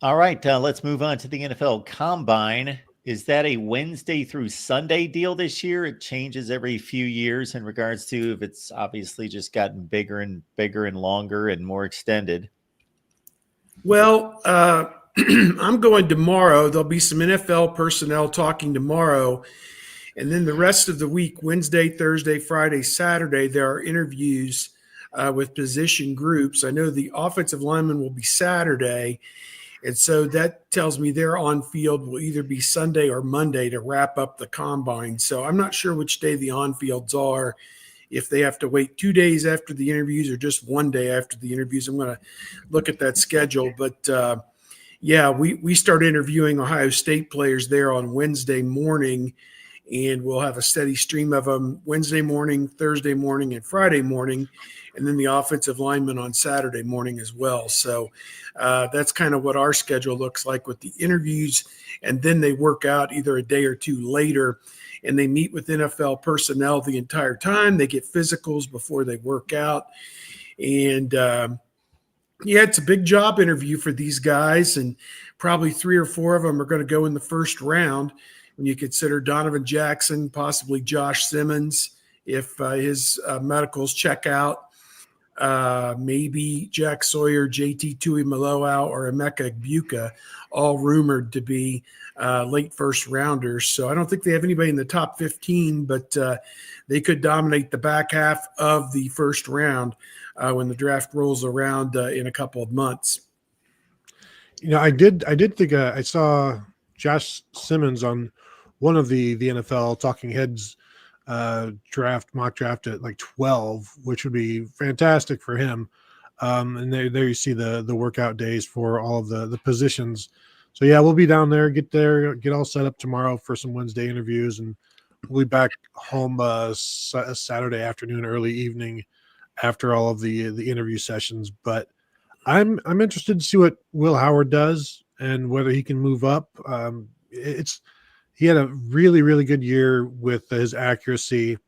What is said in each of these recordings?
All right, let's move on to the NFL Combine. Is that a Wednesday through Sunday deal this year? It changes every few years in regards to if it's obviously just gotten bigger and longer and more extended. Well, I'm going tomorrow. There'll be some NFL personnel talking tomorrow. And then the rest of the week, Wednesday, Thursday, Friday, Saturday, there are interviews with position groups. I know the offensive lineman will be Saturday. And so that tells me their on field will either be Sunday or Monday to wrap up the combine. So I'm not sure which day the on fields are, if they have to wait 2 days after the interviews or just 1 day after the interviews. I'm going to look at that schedule. But yeah, we start interviewing Ohio State players there on Wednesday morning, and we'll have a steady stream of them Wednesday morning, Thursday morning, and Friday morning, and then the offensive linemen on Saturday morning as well. So that's kind of what our schedule looks like with the interviews, and then they work out either a day or two later, and they meet with NFL personnel the entire time. They get physicals before they work out, and yeah, it's a big job interview for these guys, and probably 3 or 4 of them are going to go in the first round. When you consider Donovan Jackson, possibly Josh Simmons, if his medicals check out, maybe Jack Sawyer, JT Tuimoloau, or Emeka Egbuka, all rumored to be late first rounders. So I don't think they have anybody in the top 15, but they could dominate the back half of the first round when the draft rolls around in a couple of months. I did think I saw Josh Simmons on one of the NFL Talking Heads mock draft at like 12, which would be fantastic for him. And there you see the workout days for all of the positions. So yeah, we'll be down there, get all set up tomorrow for some Wednesday interviews, and we'll be back home Saturday afternoon, early evening after all of the interview sessions. But I'm interested to see what Will Howard does and whether he can move up. He had a really, really good year with his accuracy.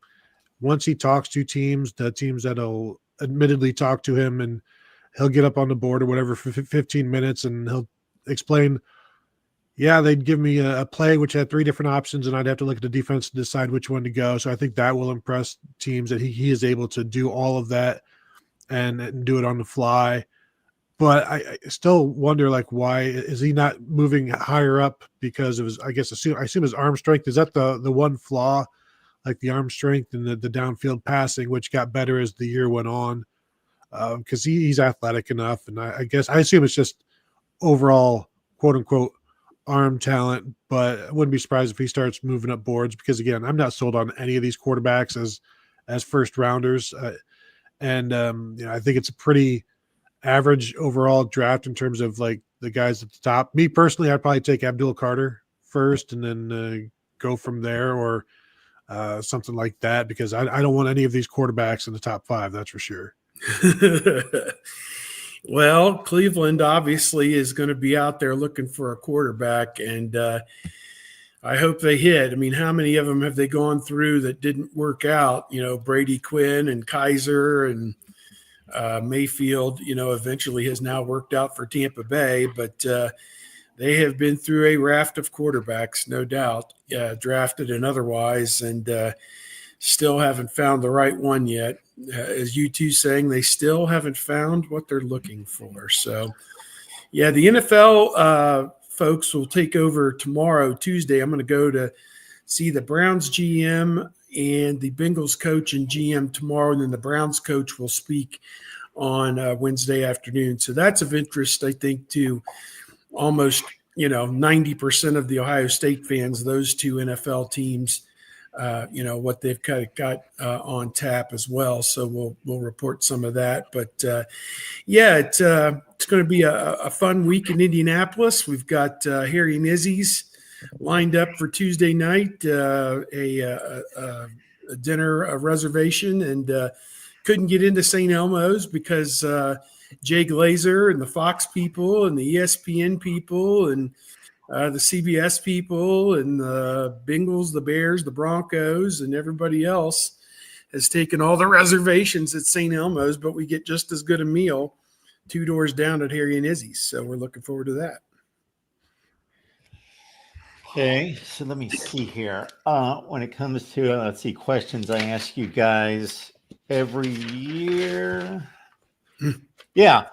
Once he talks to teams, the teams that'll admittedly talk to him, and he'll get up on the board or whatever for 15 minutes, and he'll explain, yeah, they'd give me a play which had 3 different options, and I'd have to look at the defense to decide which one to go. So I think that will impress teams that he is able to do all of that and do it on the fly. But I still wonder, like, why is he not moving higher up? Because of his, I assume his arm strength. Is that the one flaw, like the arm strength and the downfield passing, which got better as the year went on? Because he's athletic enough, and I assume it's just overall quote unquote arm talent. But I wouldn't be surprised if he starts moving up boards, because again, I'm not sold on any of these quarterbacks as first rounders, and I think it's a pretty average overall draft in terms of like the guys at the top. Me personally, I'd probably take Abdul Carter first and then go from there, or something like that, because I don't want any of these quarterbacks in the top 5. That's for sure. Well, Cleveland obviously is going to be out there looking for a quarterback, and I hope they hit. I mean, how many of them have they gone through that didn't work out? Brady Quinn and Kaiser and Mayfield, eventually has now worked out for Tampa Bay, but they have been through a raft of quarterbacks, no doubt, drafted and otherwise, and still haven't found the right one yet. As you two saying, they still haven't found what they're looking for. So, yeah, the NFL folks will take over tomorrow, Tuesday. I'm going to go to see the Browns GM and the Bengals coach and GM tomorrow, and then the Browns coach will speak on Wednesday afternoon. So that's of interest, I think, to almost 90% of the Ohio State fans. Those 2 NFL teams, what they've kind of got on tap as well. So we'll report some of that. But yeah, it's going to be a fun week in Indianapolis. We've got Harry and Izzy's lined up for Tuesday night, a dinner reservation, and couldn't get into St. Elmo's because Jay Glazer and the Fox people and the ESPN people and the CBS people and the Bengals, the Bears, the Broncos, and everybody else has taken all the reservations at St. Elmo's, but we get just as good a meal 2 doors down at Harry and Izzy's. So we're looking forward to that. Okay, so let me see here. When it comes to let's see, questions I ask you guys every year. Yeah.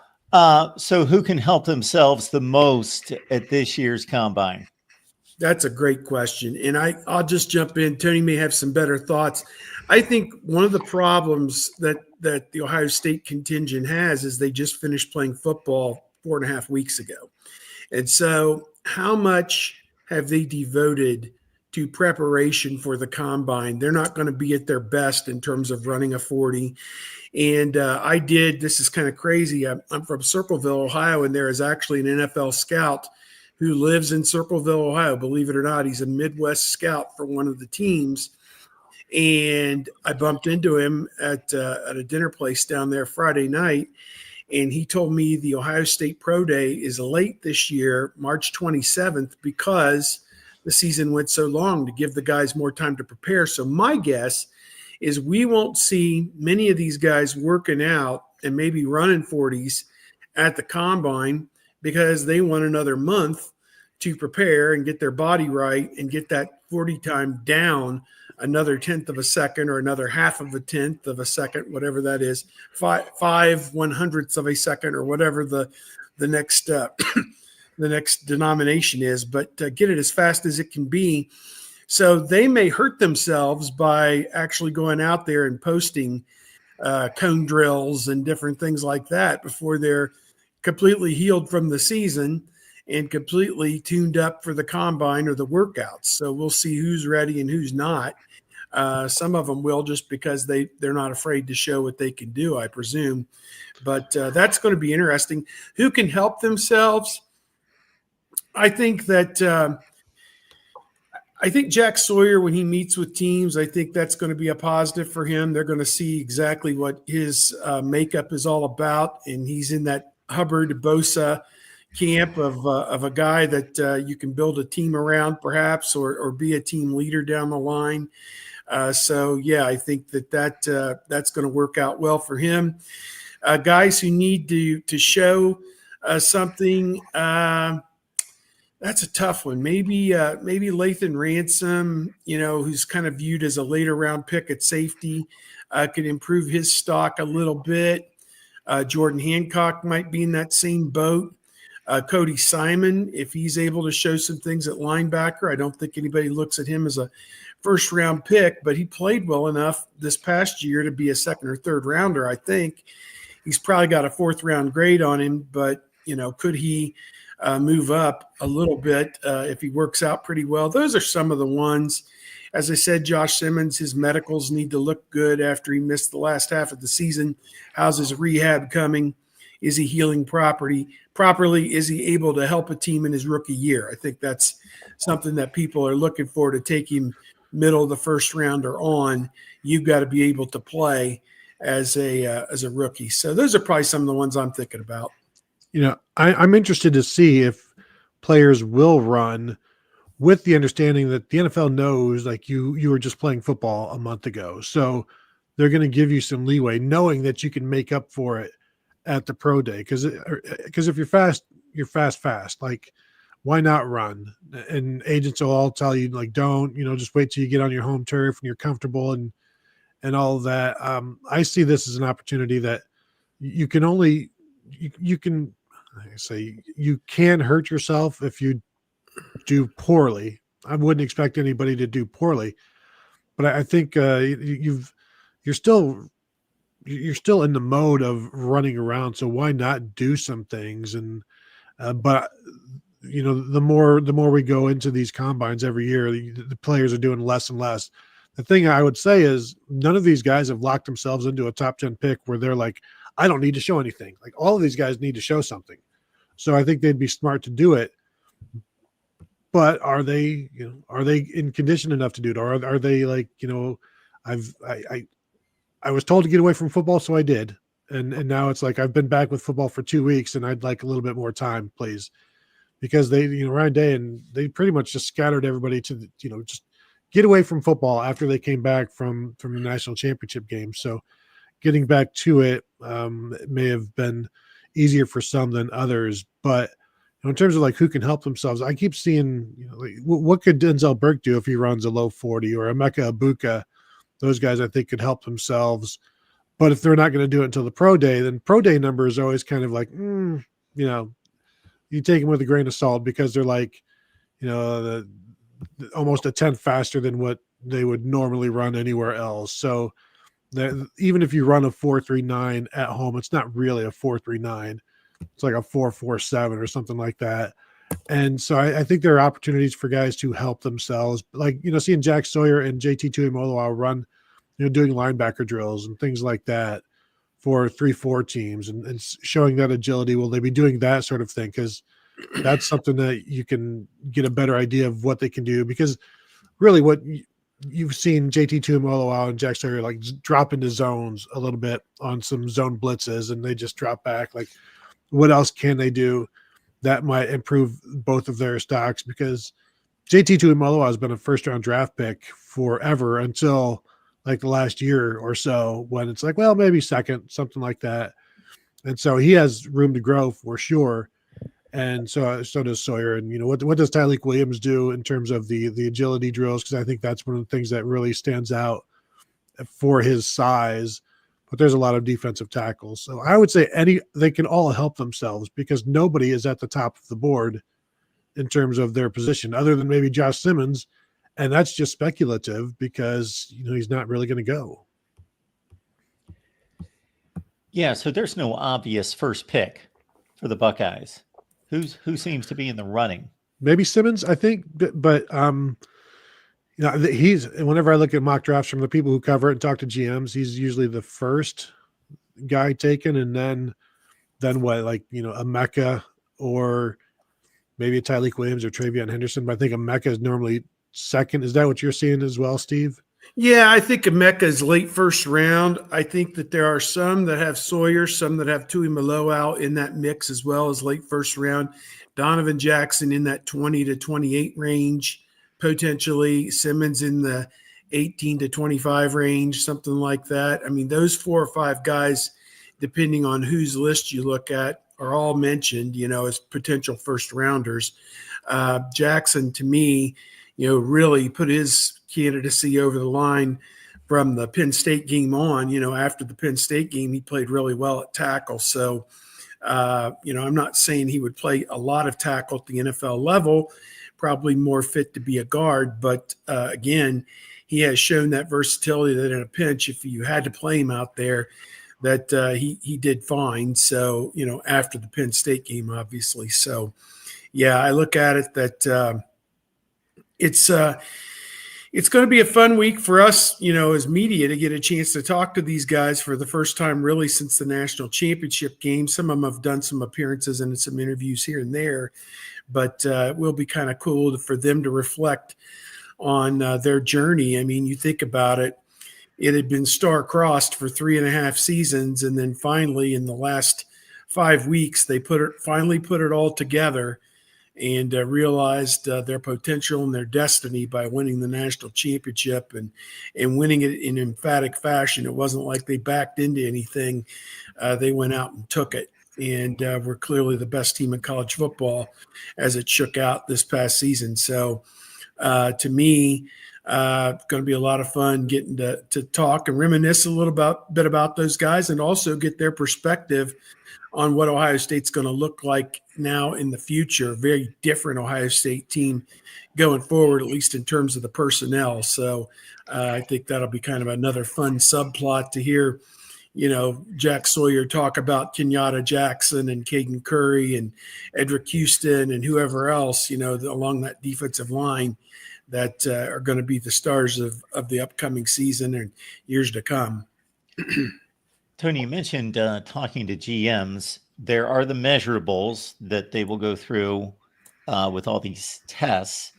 So who can help themselves the most at this year's combine? That's a great question. And I'll just jump in. Tony may have some better thoughts. I think one of the problems that the Ohio State contingent has is they just finished playing football 4.5 weeks ago. And so, how much have they devoted to preparation for the combine? They're not going to be at their best in terms of running a 40. And this is kind of crazy. I'm from Circleville, Ohio, and there is actually an NFL scout who lives in Circleville, Ohio. Believe it or not, he's a Midwest scout for one of the teams. And I bumped into him at a dinner place down there Friday night. And he told me the Ohio State Pro Day is late this year, March 27th, because the season went so long to give the guys more time to prepare. So my guess is we won't see many of these guys working out and maybe running 40s at the combine because they want another month to prepare and get their body right and get that 40 time down another tenth of a second or another half of a tenth of a second, whatever that is, five 100ths of a second or whatever the next the next denomination is, but get it as fast as it can be. So they may hurt themselves by actually going out there and posting cone drills and different things like that before they're completely healed from the season and completely tuned up for the combine or the workouts. So we'll see who's ready and who's not. Some of them will just because they're not afraid to show what they can do, I presume. But that's going to be interesting. Who can help themselves? I think Jack Sawyer, when he meets with teams, I think that's going to be a positive for him. They're going to see exactly what his makeup is all about, and he's in that Hubbard Bosa camp of a guy that you can build a team around, perhaps, or be a team leader down the line. I think that's going to work out well for him. Guys who need to show something. That's a tough one. Maybe Lathan Ransom, who's kind of viewed as a later round pick at safety, could improve his stock a little bit. Jordan Hancock might be in that same boat. Cody Simon, if he's able to show some things at linebacker, I don't think anybody looks at him as a first round pick, but he played well enough this past year to be a second or third rounder. I think he's probably got a fourth round grade on him, but could he move up a little bit if he works out pretty well? Those are some of the ones. As I said, Josh Simmons, his medicals need to look good after he missed the last half of the season. How's his rehab coming? Is he healing properly? Is he able to help a team in his rookie year? I think that's something that people are looking for to take him middle of the first round or on. You've got to be able to play as a rookie. So those are probably some of the ones I'm thinking about. I'm interested to see if players will run with the understanding that the NFL knows, like you were just playing football a month ago. So they're going to give you some leeway, knowing that you can make up for it at the pro day. Because if you're fast, like, why not run? And agents will all tell you, like, don't, just wait till you get on your home turf and you're comfortable and all of that. I see this as an opportunity that you can only, you can hurt yourself if you do poorly. I wouldn't expect anybody to do poorly, but I think you're still in the mode of running around. So why not do some things? And but the more we go into these combines every year, the players are doing less and less. The thing I would say is none of these guys have locked themselves into a top 10 pick where they're like, I don't need to show anything. Like, all of these guys need to show something. So I think they'd be smart to do it. But are they in condition enough to do it? Or are they like, I was told to get away from football, so I did. And now it's like, I've been back with football for 2 weeks and I'd like a little bit more time, please. Because they, Ryan Day, and they pretty much just scattered everybody to just get away from football after they came back from the national championship game. So getting back to it may have been easier for some than others, but In terms of like who can help themselves, I keep seeing, like, what could Denzel Burke do if he runs a low 40, or Emeka Ibuka? Those guys I think could help themselves. But if they're not going to do it until the pro day, then pro day number is always kind of like, you take them with a grain of salt, because they're like, almost a tenth faster than what they would normally run anywhere else. So even if you run a 4.39 at home, it's not really a 4.39. It's like a 4.47 or something like that. And so I think there are opportunities for guys to help themselves, like, seeing Jack Sawyer and JT Tuimoloau run, doing linebacker drills and things like that for 3-4 teams, and showing that agility. Will they be doing that sort of thing? Because that's something that you can get a better idea of what they can do. Because really what you've seen JT Tuimoloau and Jack Sawyer like drop into zones a little bit on some zone blitzes, and they just drop back. Like, what else can they do that might improve both of their stocks? Because JT Tuimoloau has been a first-round draft pick forever until like the last year or so, when it's like, well, maybe second, something like that. And so he has room to grow for sure. And so does Sawyer. And, what does Tyleik Williams do in terms of the agility drills? Because I think that's one of the things that really stands out for his size. But there's a lot of defensive tackles. So I would say they can all help themselves, because nobody is at the top of the board in terms of their position, other than maybe Josh Simmons. And that's just speculative, because, he's not really going to go. Yeah, so there's no obvious first pick for the Buckeyes. Who seems to be in the running? Maybe Simmons, I think, but he's, whenever I look at mock drafts from the people who cover it and talk to GMs, he's usually the first guy taken, and then what, like, a Mecca, or maybe a Tyleik Williams or Travion Henderson. But I think a Mecca is normally second. Is that what you're seeing as well, Steve? Yeah, I think Emeka is late first round. I think that there are some that have Sawyer, some that have Tuimoloau out in that mix as well as late first round. Donovan Jackson in that 20 to 28 range, potentially. Simmons in the 18 to 25 range, something like that. I mean, those 4 or 5 guys, depending on whose list you look at, are all mentioned, as potential first rounders. Jackson, to me, really put his candidacy over the line from the Penn State game on. After the Penn State game, he played really well at tackle. So, I'm not saying he would play a lot of tackle at the NFL level, probably more fit to be a guard. But again, he has shown that versatility that in a pinch, if you had to play him out there, that he did fine. So, after the Penn State game, obviously. So, yeah, I look at it that it's going to be a fun week for us, as media, to get a chance to talk to these guys for the first time really since the national championship game. Some of them have done some appearances and some interviews here and there, but it will be kind of cool for them to reflect on their journey. I mean, you think about it, it had been star-crossed for 3.5 seasons, and then finally in the last 5 weeks, they finally put it all together and realized their potential and their destiny by winning the national championship and winning it in emphatic fashion. It wasn't like they backed into anything. They went out and took it, and were clearly the best team in college football as it shook out this past season. So to me, it's going to be a lot of fun getting to talk and reminisce a little bit about those guys, and also get their perspective on what Ohio State's going to look like now in the future. Very different Ohio State team going forward, at least in terms of the personnel. So I think that'll be kind of another fun subplot to hear, Jack Sawyer talk about Kenyatta Jackson and Caden Curry and Edric Houston and whoever else, along that defensive line that are going to be the stars of the upcoming season and years to come. Tony, you mentioned talking to GMs. There are the measurables that they will go through with all these tests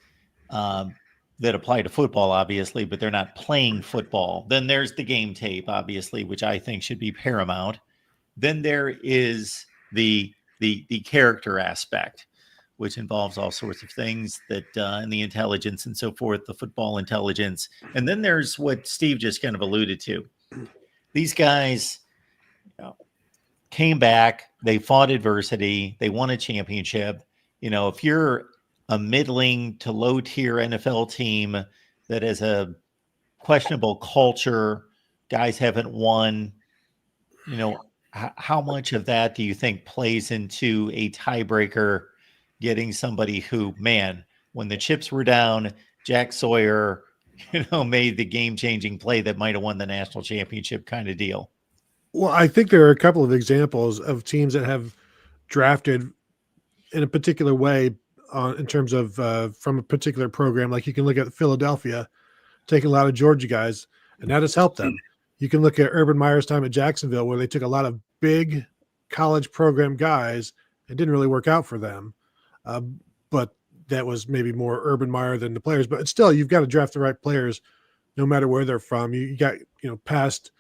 that apply to football, obviously, but they're not playing football. Then there's the game tape, obviously, which I think should be paramount. Then there is the character aspect, which involves all sorts of things that and the intelligence and so forth, the football intelligence. And then there's what Steve just kind of alluded to. These guys came back, they fought adversity, they won a championship. if you're a middling to low tier NFL team that has a questionable culture, guys haven't won, how much of that do you think plays into a tiebreaker, getting somebody who, man, when the chips were down, Jack Sawyer, made the game-changing play that might have won the national championship kind of deal? Well, I think there are a couple of examples of teams that have drafted in a particular way in terms of from a particular program. Like you can look at Philadelphia taking a lot of Georgia guys, and that has helped them. You can look at Urban Meyer's time at Jacksonville, where they took a lot of big college program guys. It didn't really work out for them, but that was maybe more Urban Meyer than the players. But still, you've got to draft the right players, no matter where they're from. You got past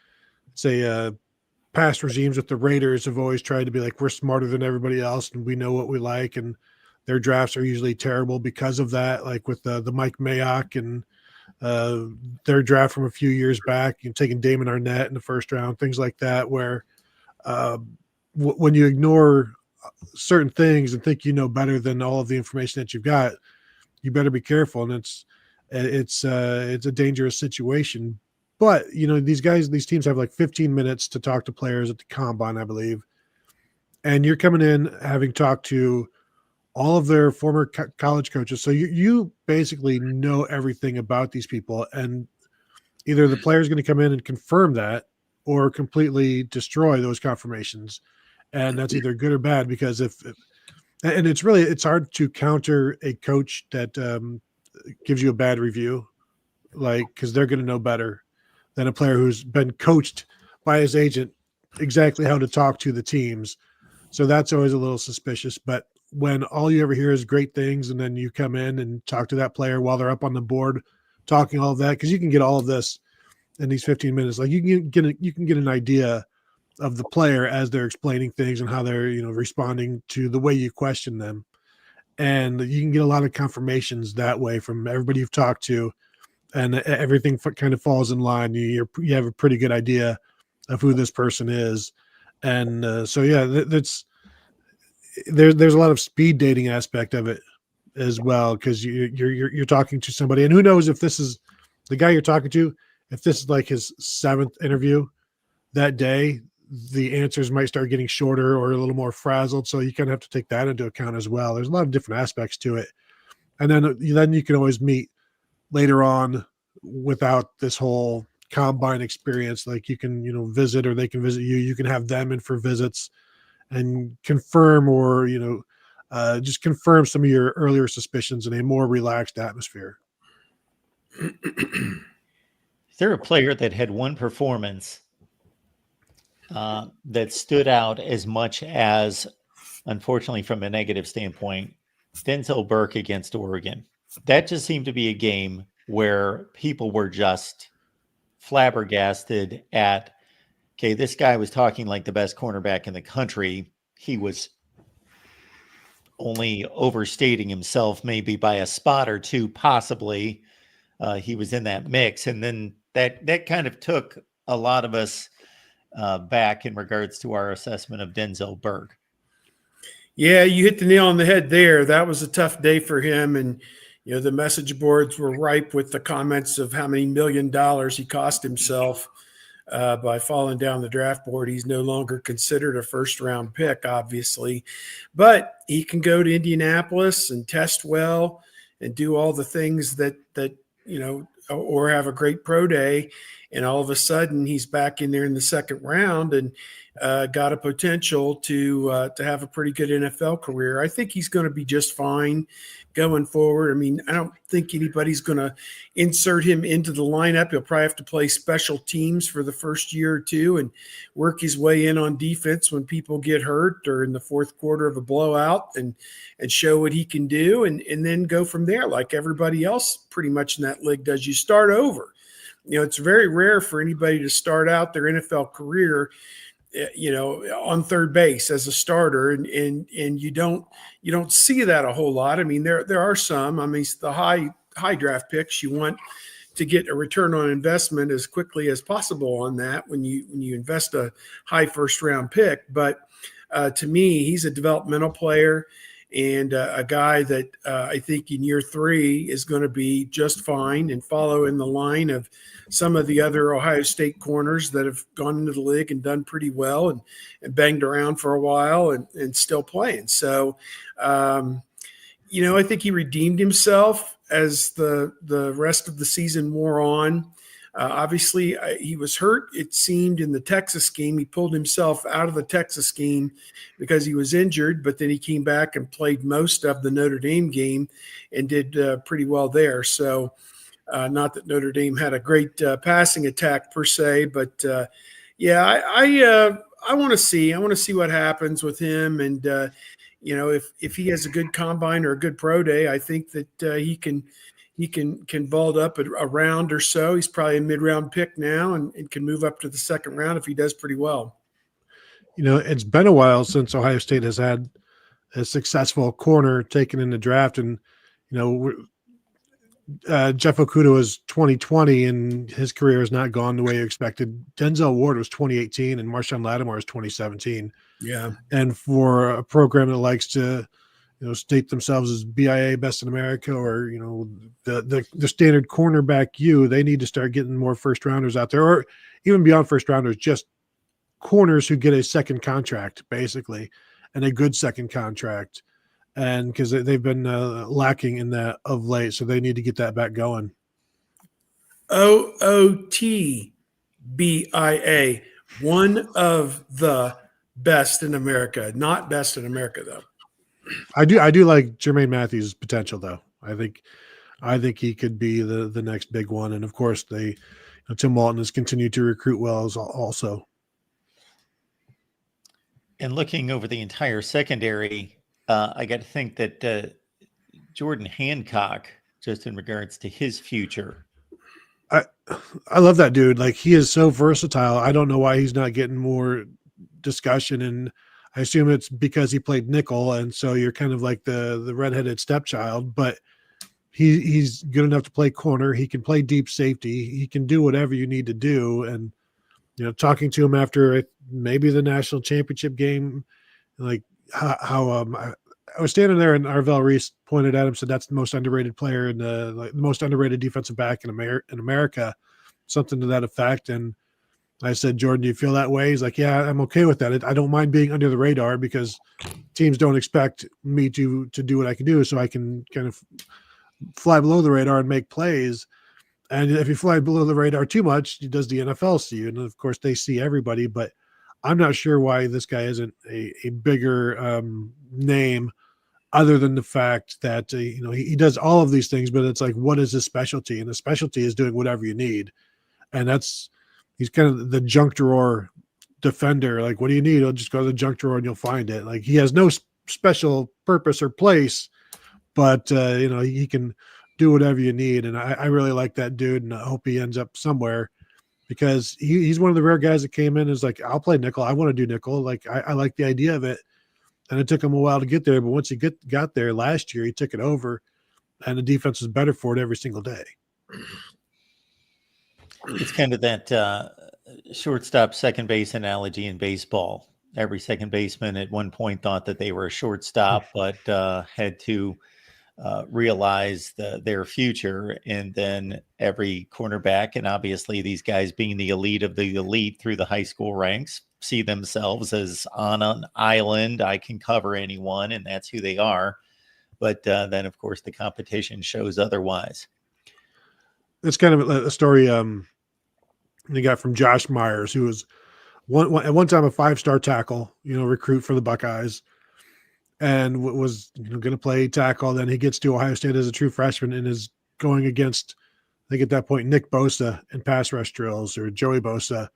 regimes with the Raiders have always tried to be like, we're smarter than everybody else and we know what we like, and their drafts are usually terrible because of that. Like with the Mike Mayock and their draft from a few years back, taking Damon Arnett in the first round, things like that, where when you ignore certain things and think better than all of the information that you've got, you better be careful. And it's a dangerous situation. But these teams have like 15 minutes to talk to players at the combine, I believe, and you're coming in having talked to all of their former college coaches. So you basically know everything about these people, and either the player is going to come in and confirm that or completely destroy those confirmations. And that's either good or bad, because it's hard to counter a coach that gives you a bad review, because they're going to know better than a player who's been coached by his agent exactly how to talk to the teams. So that's always a little suspicious. But when all you ever hear is great things, and then you come in and talk to that player while they're up on the board talking all of that, because you can get all of this in these 15 minutes. Like you can get an idea of the player as they're explaining things and how they're responding to the way you question them, and you can get a lot of confirmations that way from everybody you've talked to, and everything kind of falls in line. You have a pretty good idea of who this person is, and there's a lot of speed dating aspect of it as well, because you're talking to somebody, and who knows if this is the guy you're talking to, if this is like his 7th interview that day, the answers might start getting shorter or a little more frazzled. So you kind of have to take that into account as well. There's a lot of different aspects to it, and then you can always meet later on without this whole combine experience. Like you can visit, or they can visit you. You can have them in for visits and confirm, or just confirm some of your earlier suspicions in a more relaxed atmosphere. Is there a player that had one performance that stood out as much as, unfortunately from a negative standpoint, Denzel Burke against Oregon? That just seemed to be a game where people were just flabbergasted at, okay, this guy was talking like the best cornerback in the country. He was only overstating himself maybe by a spot or two, possibly. He was in that mix. And then that kind of took a lot of us back in regards to our assessment of Denzel Burke. Yeah, you hit the nail on the head there. That was a tough day for him. And, the message boards were ripe with the comments of how many $1 million he cost himself by falling down the draft board. He's no longer considered a first-round pick, obviously. But he can go to Indianapolis and test well and do all the things that or have a great pro day, and all of a sudden he's back in there in the second round and got a potential to have a pretty good NFL career. I think he's going to be just fine going forward. I mean, I don't think anybody's going to insert him into the lineup. He'll probably have to play special teams for the first year or two and work his way in on defense when people get hurt or in the fourth quarter of a blowout, and show what he can do, and then go from there like everybody else pretty much in that league does. You start over. It's very rare for anybody to start out their NFL career on third base as a starter, and you don't see that a whole lot. I mean, there are some. I mean, the high draft picks, you want to get a return on investment as quickly as possible on that when you invest a high first round pick. But to me, he's a developmental player, and a guy that I think in year 3 is going to be just fine and follow in the line of some of the other Ohio State corners that have gone into the league and done pretty well and banged around for a while and still playing. So, I think he redeemed himself as the rest of the season wore on. Obviously, he was hurt, it seemed, in the Texas game. He pulled himself out of the Texas game because he was injured, but then he came back and played most of the Notre Dame game and did pretty well there. So not that Notre Dame had a great passing attack per se, but I want to see. I want to see what happens with him. And, if he has a good combine or a good pro day, I think that he can vault up a round or so. He's probably a mid-round pick now and can move up to the second round if he does pretty well. It's been a while since Ohio State has had a successful corner taken in the draft. And, Jeff Okudah was 2020 and his career has not gone the way you expected. Denzel Ward was 2018 and Marshawn Lattimore was 2017. Yeah. And for a program that likes to, state themselves as BIA best in America or, the standard cornerback they need to start getting more first rounders out there, or even beyond first rounders, just corners who get a second contract basically, and a good second contract. And because they've been lacking in that of late. So they need to get that back going. OOTBIA, one of the best in America, not best in America though. I do like Jermaine Matthews' potential though. I think he could be the next big one. And of course Tim Walton has continued to recruit well also. And looking over the entire secondary, I got to think that Jordan Hancock, just in regards to his future. I love that dude. Like, he is so versatile. I don't know why he's not getting more discussion. And I assume it's because he played nickel. And so you're kind of like the redheaded stepchild, but he's good enough to play corner. He can play deep safety. He can do whatever you need to do. And, talking to him after maybe the national championship game, like how I was standing there and Arvell Reese pointed at him, said that's the most underrated player and the most underrated defensive back in America, something to that effect. And I said, Jordan, do you feel that way? He's like, yeah, I'm okay with that. I don't mind being under the radar because teams don't expect me to do what I can do. So I can kind of fly below the radar and make plays. And if you fly below the radar too much, does the NFL see you? And of course they see everybody, but I'm not sure why this guy isn't a bigger name, other than the fact that, he does all of these things, but it's like, what is his specialty? And the specialty is doing whatever you need. And he's kind of the junk drawer defender. Like, what do you need? I'll just go to the junk drawer and you'll find it. Like, he has no special purpose or place, but he can do whatever you need. And I really like that dude. And I hope he ends up somewhere, because he's one of the rare guys that came in and is like, I'll play nickel. I want to do nickel. Like, I like the idea of it. And it took him a while to get there, but once he got there last year, he took it over, and the defense was better for it every single day. It's kind of that shortstop second base analogy in baseball. Every second baseman at one point thought that they were a shortstop, but had to realize their future. And then every cornerback, and obviously these guys being the elite of the elite through the high school ranks, see themselves as on an island. I can cover anyone, and that's who they are. But then, of course, the competition shows otherwise. It's kind of a story they got from Josh Myers, who was at one time a 5-star tackle, recruit for the Buckeyes, and was going to play tackle. Then he gets to Ohio State as a true freshman and is going against, I think at that point, Nick Bosa in pass rush drills, or Joey Bosa.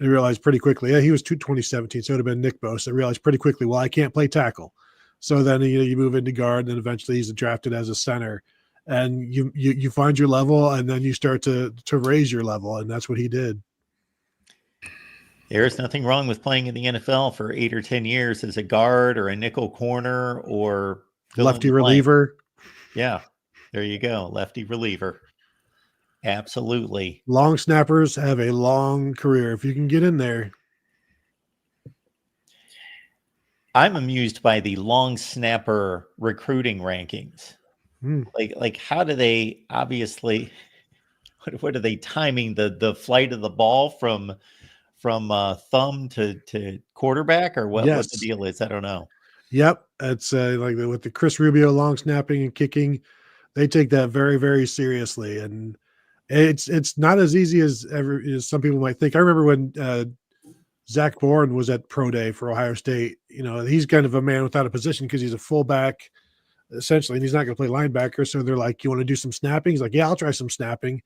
And realized pretty quickly, he was 2017, so it would have been Nick Bosa. I realized pretty quickly, well, I can't play tackle. So then you move into guard, and then eventually he's drafted as a center. And you find your level, and then you start to raise your level, and that's what he did. There's nothing wrong with playing in the NFL for 8 or 10 years as a guard or a nickel corner or lefty reliever. Yeah, there you go, lefty reliever. Absolutely. Long snappers have a long career if you can get in there. I'm amused by the long snapper recruiting rankings. Hmm. Like how do they obviously what are they timing the flight of the ball from thumb to quarterback, or what the Yes. deal is? I don't know. Yep. It's like with the Chris Rubio long snapping and kicking, they take that very, very seriously. And it's not as easy as some people might think. I remember when Zach Bourne was at pro day for Ohio State. He's kind of a man without a position because he's a fullback essentially, and he's not going to play linebacker. So they're like, "You want to do some snapping?" He's like, "Yeah, I'll try some snapping."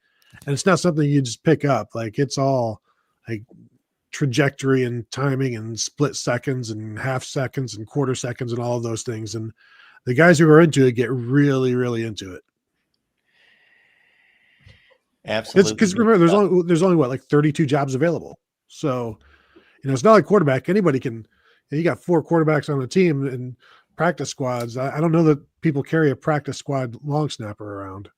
And it's not something you just pick up. Like it's all like trajectory and timing and split seconds and half seconds and quarter seconds and all of those things. And the guys who are into it get really, really into it. It's Absolutely because good remember, stuff. there's only what, like 32 jobs available. So it's not like quarterback. Anybody can. You got 4 quarterbacks on the team and practice squads. I don't know that people carry a practice squad long snapper around.